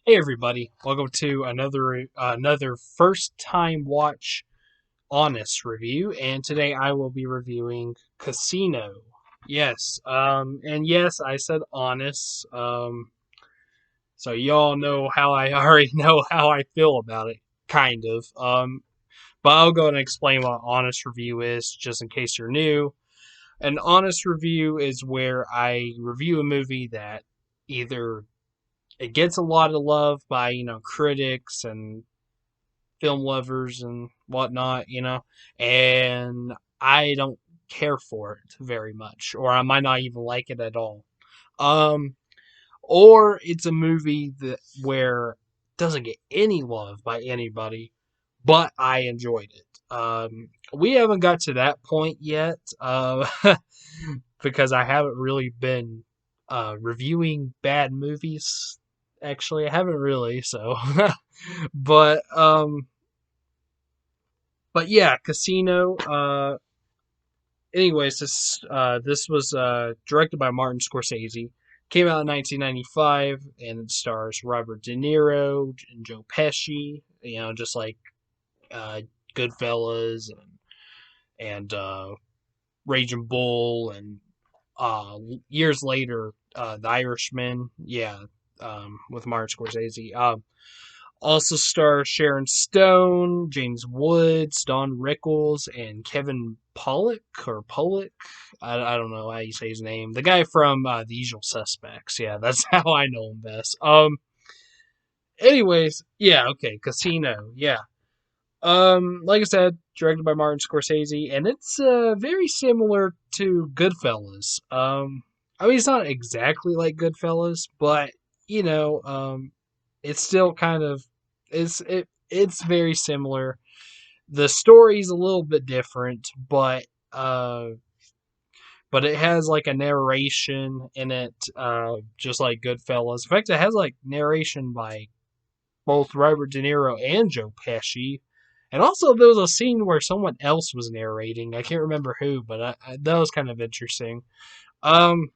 Hey everybody, welcome to another first time watch honest review, and today I will be reviewing Casino. Yes, and yes, I said honest. So y'all know how I already know how I feel about it, kind of. But I'll go and explain what honest review is, just in case you're new. An honest review is where I review a movie that either it gets a lot of love by critics and film lovers and whatnot, and I don't care for it very much, or I might not even like it at all. Um, or it's a movie that where it doesn't get any love by anybody, but I enjoyed it. We haven't got to that point yet, because I haven't really been reviewing bad movies. Actually, I haven't really. So, but um, but yeah, Casino. Anyways, this was directed by Martin Scorsese. Came out in 1995, and it stars Robert De Niro and Joe Pesci. Just like uh, Goodfellas and Raging Bull, and years later, The Irishman. Yeah, with Martin Scorsese. Also stars Sharon Stone, James Woods, Don Rickles, and Kevin Pollock or Pollock. I don't know how you say his name. The guy from The Usual Suspects. Yeah, that's how I know him best. Anyways, yeah, okay, Casino. Yeah. Like I said, directed by Martin Scorsese, and it's very similar to Goodfellas. I mean, it's not exactly like Goodfellas, but you know, it's still kind of it's very similar. The story's a little bit different, but it has like a narration in it, just like Goodfellas. In fact, it has like narration by both Robert De Niro and Joe Pesci. And also, there was a scene where someone else was narrating. I can't remember who, but that was kind of interesting. Um,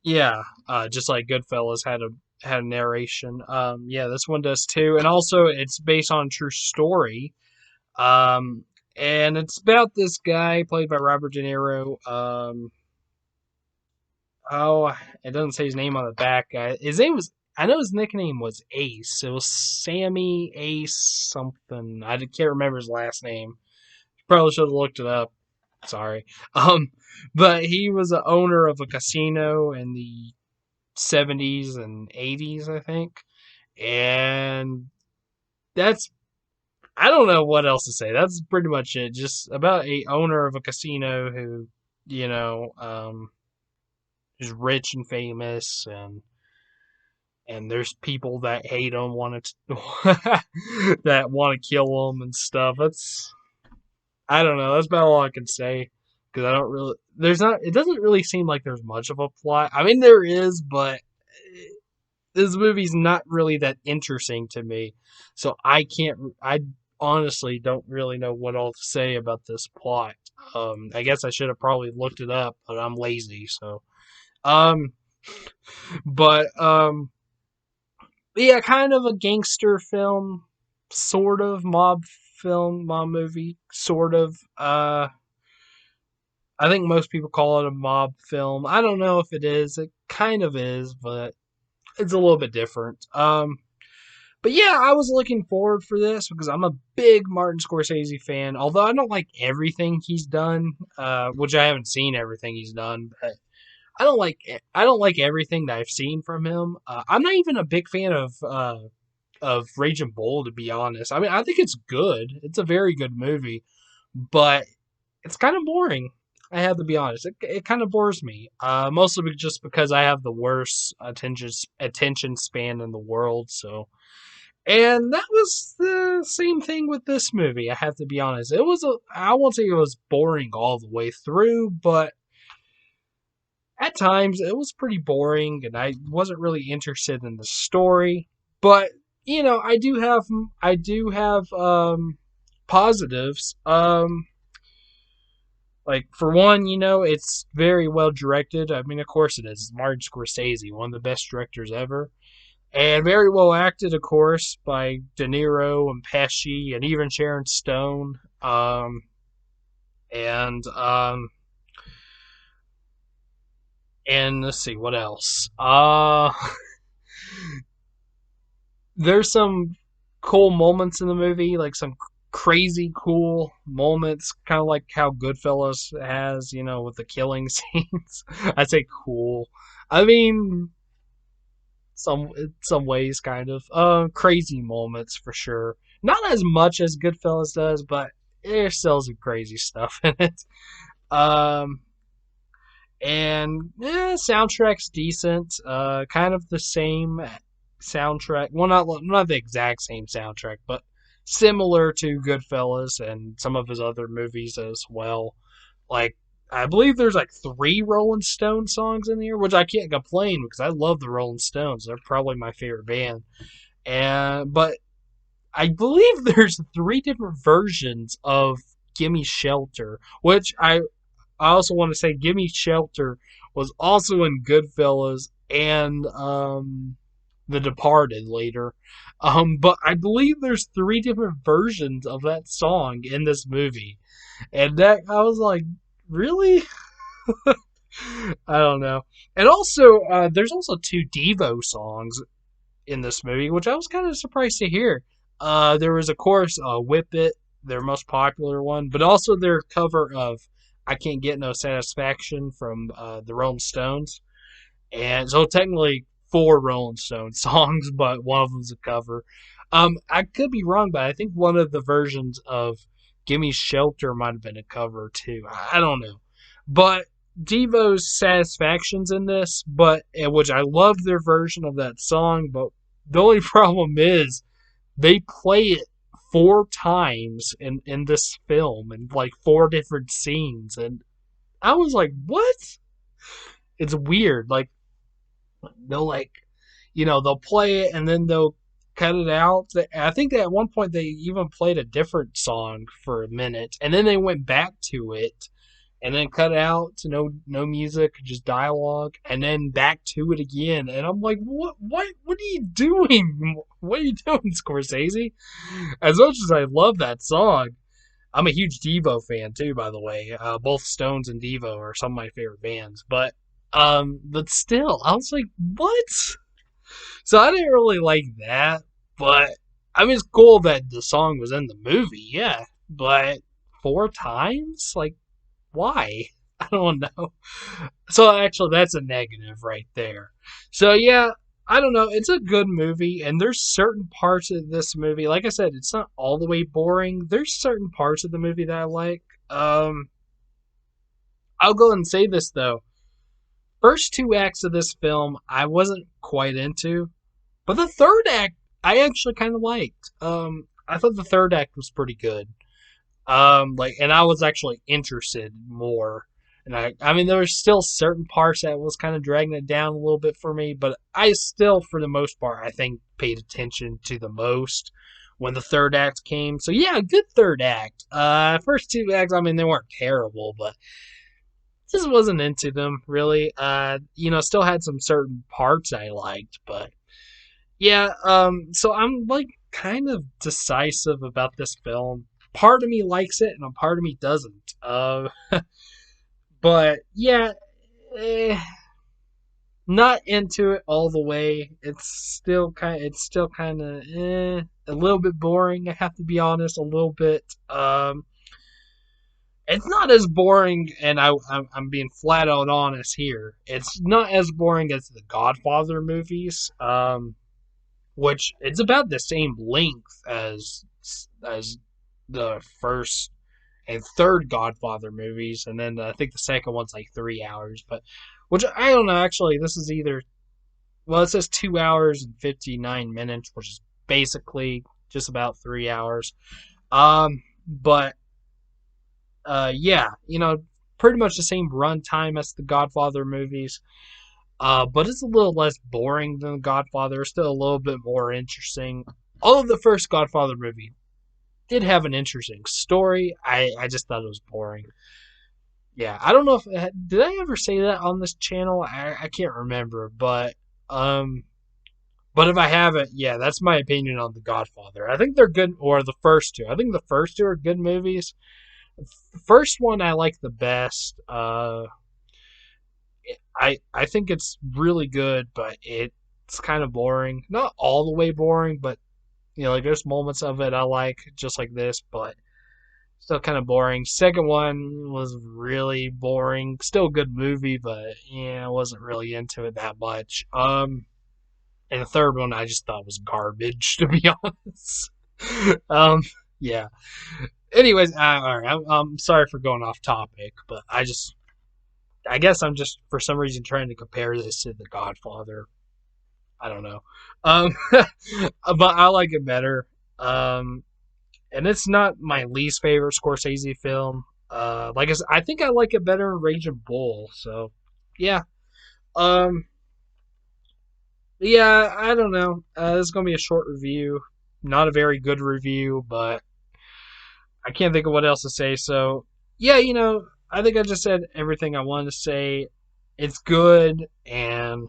yeah, just like Goodfellas had a narration. Yeah, this one does too, and also it's based on a true story. Um, and it's about this guy played by Robert De Niro. Oh, it doesn't say his name on the back. His name was. I know his nickname was Ace. It was Sammy Ace something. I can't remember his last name. Probably should have looked it up. Sorry. Um, but he was the owner of a casino in the 70s and 80s, I think. And that's I don't know what else to say. That's pretty much it. Just about a owner of a casino who, you know, um, is rich and famous, and there's people that hate him, want to that want to kill him and stuff. I don't know. That's about all I can say because I don't really. There's not. It doesn't really seem like there's much of a plot. I mean, there is, but this movie's not really that interesting to me. So I can't. I honestly don't really know what all to say about this plot. I guess I should have probably looked it up, but I'm lazy. So, um, but yeah, kind of a gangster film, sort of mob film, mob movie, sort of. I think most people call it a mob film. I don't know if it is. It kind of is, but it's a little bit different. But yeah, I was looking forward for this because I'm a big Martin Scorsese fan. Although I don't like everything he's done, which I haven't seen everything he's done, but I don't like everything that I've seen from him. I'm not even a big fan of Raging Bull, to be honest. I mean, I think it's good. It's a very good movie, but it's kind of boring. I have to be honest. It kind of bores me. Mostly just because I have the worst attention span in the world. So, and that was the same thing with this movie. I have to be honest. I won't say it was boring all the way through, but at times it was pretty boring, and I wasn't really interested in the story. But I do have positives. Like for one, it's very well directed. I mean, of course it is. It's Martin Scorsese, one of the best directors ever. And very well acted, of course, by De Niro and Pesci and even Sharon Stone. And and let's see what else. There's some cool moments in the movie, like some crazy cool moments, kind of like how Goodfellas has, with the killing scenes. I say cool. I mean, some in some ways, kind of. Crazy moments for sure. Not as much as Goodfellas does, but there's still some crazy stuff in it. Um, and yeah, soundtrack's decent. Kind of the same soundtrack. Well, not the exact same soundtrack, but similar to Goodfellas and some of his other movies as well. Like I believe there's like three Rolling Stone songs in here, which I can't complain because I love the Rolling Stones. They're probably my favorite band. And but I believe there's three different versions of "Gimme Shelter," which I also want to say "Gimme Shelter" was also in Goodfellas and The Departed later. But I believe there's three different versions of that song in this movie, and that I was like, really? I don't know. And also, there's also two Devo songs in this movie, which I was kind of surprised to hear. There was, of course, Whip It, their most popular one, but also their cover of I Can't Get No Satisfaction from the Rolling Stones. And so technically four Rolling Stones songs, but one of them's a cover. I could be wrong, but I think one of the versions of Gimme Shelter might have been a cover too. I don't know. But Devo's Satisfaction's in this, but which I love their version of that song, but the only problem is they play it four times in this film in like four different scenes, and I was like, what? It's weird. Like they'll they'll play it and then they'll cut it out. I think at one point they even played a different song for a minute, and then they went back to it and then cut out to no music, just dialogue, and then back to it again. And I'm like, what are you doing? What are you doing, Scorsese? As much as I love that song, I'm a huge Devo fan too, by the way. Both Stones and Devo are some of my favorite bands, but still, I was like, what? So I didn't really like that, but I mean, it's cool that the song was in the movie, yeah. But four times, like, why? I don't know. So actually, that's a negative right there. So yeah, I don't know. It's a good movie, and there's certain parts of this movie. Like I said, it's not all the way boring. There's certain parts of the movie that I like. I'll go and say this though. First two acts of this film, I wasn't quite into, but the third act, I actually kind of liked. I thought the third act was pretty good. And I was actually interested more. And I mean, there were still certain parts that was kind of dragging it down a little bit for me, but I still, for the most part, I think paid attention to the most when the third act came. So yeah, good third act. First two acts, I mean, they weren't terrible, but just wasn't into them really. Still had some certain parts I liked, but yeah. So I'm like kind of decisive about this film. Part of me likes it, and a part of me doesn't. But yeah, eh, not into it all the way. It's still kind of a little bit boring. I have to be honest, a little bit. It's not as boring, and I'm being flat out honest here. It's not as boring as the Godfather movies, which it's about the same length as the first and third Godfather movies, and then I think the second one's like 3 hours. But which I don't know. Actually, this is either it says 2 hours and 59 minutes, which is basically just about 3 hours. But yeah, pretty much the same runtime as the Godfather movies. But it's a little less boring than Godfather. It's still a little bit more interesting. Although the first Godfather movie did have an interesting story, I just thought it was boring. Yeah, I don't know if did I ever say that on this channel. I can't remember, but um, But if I haven't, yeah, that's my opinion on The Godfather. I think they're good, or the first two. I think the first two are good movies. The first one I like the best. I think it's really good, but it's kind of boring. Not all the way boring, but like there's moments of it I like, just like this, but still kind of boring. Second one was really boring. Still a good movie, but yeah, I wasn't really into it that much. And the third one I just thought was garbage, to be honest. um, yeah. Anyways, all right. I'm sorry for going off topic, but I guess I'm just for some reason trying to compare this to The Godfather. I don't know. But I like it better. And it's not my least favorite Scorsese film. Like I said, I think I like it better in Raging Bull. So, yeah. Um, yeah, I don't know. This is gonna be a short review, not a very good review, but I can't think of what else to say. So, yeah, I think I just said everything I wanted to say. It's good, and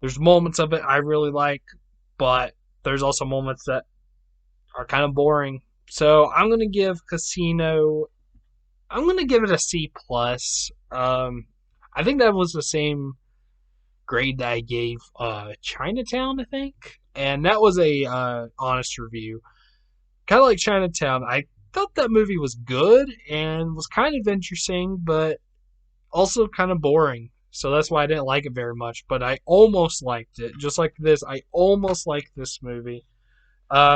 there's moments of it I really like, but there's also moments that are kind of boring. So I'm gonna give Casino. I'm gonna give it a C plus. I think that was the same grade that I gave Chinatown. I think, and that was a honest review. Kind of like Chinatown. I thought that movie was good and was kind of interesting, but also kind of boring. So that's why I didn't like it very much. But I almost liked it. Just like this, I almost liked this movie.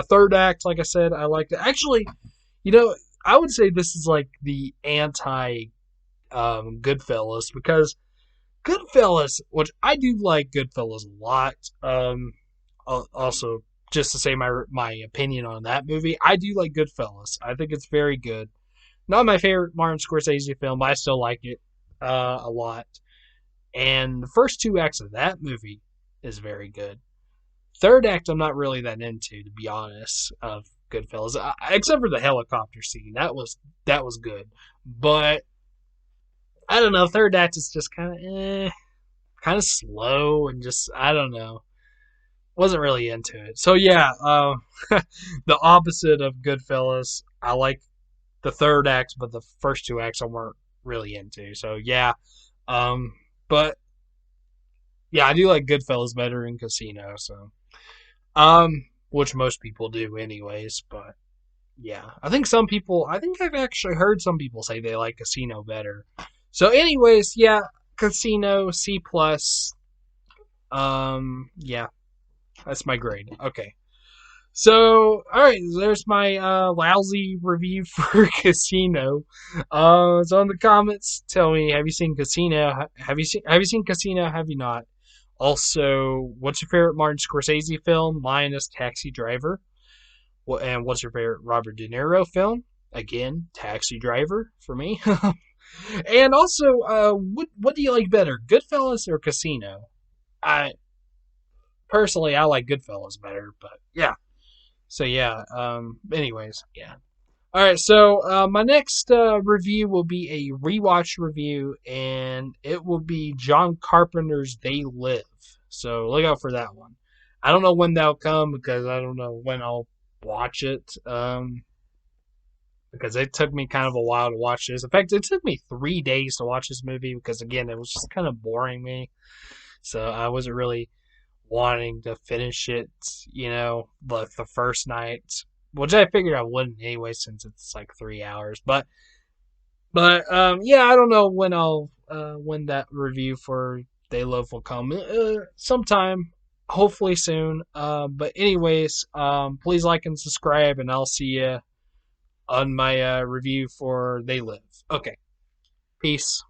Third act, like I said, I liked it. Actually, I would say this is like the anti Goodfellas, because Goodfellas, which I do like Goodfellas a lot. Also, just to say my opinion on that movie, I do like Goodfellas. I think it's very good. Not my favorite Martin Scorsese film, but I still like it a lot. And the first two acts of that movie is very good. Third act, I'm not really that into, to be honest. Of Goodfellas, except for the helicopter scene, that was good. But I don't know. Third act is just kind of slow, and just I don't know. Wasn't really into it. So yeah, the opposite of Goodfellas. I like the third act, but the first two acts I weren't really into. So yeah, um, but yeah, I do like Goodfellas better than Casino. So which most people do anyways. But yeah, I think I've actually heard some people say they like Casino better. So anyways, yeah, Casino C plus. Yeah, that's my grade. Okay. So, all right, there's my lousy review for Casino. So in the comments, tell me, have you seen Casino? Have you seen Casino? Have you not? Also, what's your favorite Martin Scorsese film? Mine is Taxi Driver. And what's your favorite Robert De Niro film? Again, Taxi Driver for me. And also, what do you like better, Goodfellas or Casino? I personally I like Goodfellas better, but yeah. So yeah. Anyways, yeah. All right. So my next review will be a rewatch review, and it will be John Carpenter's They Live. So look out for that one. I don't know when that'll come because I don't know when I'll watch it. Because it took me kind of a while to watch this. In fact, it took me 3 days to watch this movie because again, it was just kind of boring me. So I wasn't really wanting to finish it, like the first night, which I figured I wouldn't anyway since it's like 3 hours. But yeah, I don't know when that review for They Love will come. Sometime, hopefully soon. But anyways, please like and subscribe, and I'll see you on my review for They Live. Okay, peace.